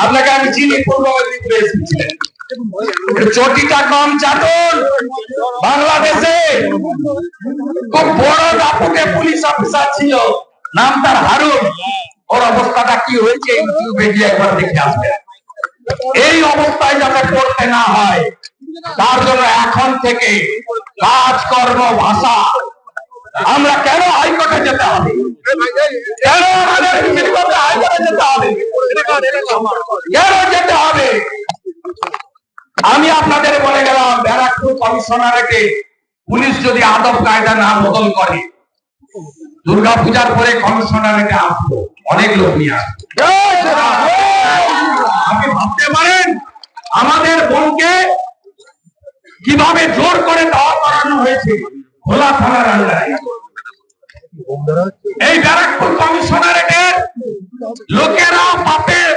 আপনাকে আমি চিনি, পূর্ব মেদিনীপুরে এসেছিলেন। চটিটা কম চাটুন। বাংলাদেশে খুব বড় দাপুটে পুলিশ অফিসার ছিল, নাম তার হারুন। ওর অবস্থাটা কি হয়েছে ইউটিউবে গিয়ে একবার দেখে আসবেন। এই অবস্থায় যাতে পড়তে না হয় তার জন্য এখন থেকে কাজকর্ম ভাষা। আমরা কেন হাইকোর্টে যেতে হবে? কেন আমাদের হাইকোর্টে যেতে হবে? কেন যেতে হবে? আমি আপনাদের বলে গেলাম, ব্যারাকপুর কমিশনারেটে পুলিশ যদি আদব কায়দা না বদল করে, দুর্গাপূজার পরে কমিশনারেটে আসবো, অনেক লোক নিয়ে আসবো। আপনি ভাবতে পারেন আমাদের বোনকে কিভাবে জোর করে দাওয়া করানো হয়েছে ভোলা থানার আন্ডারে। এই ব্যারাকপুর কমিশনারেটের লোকেরা বাপের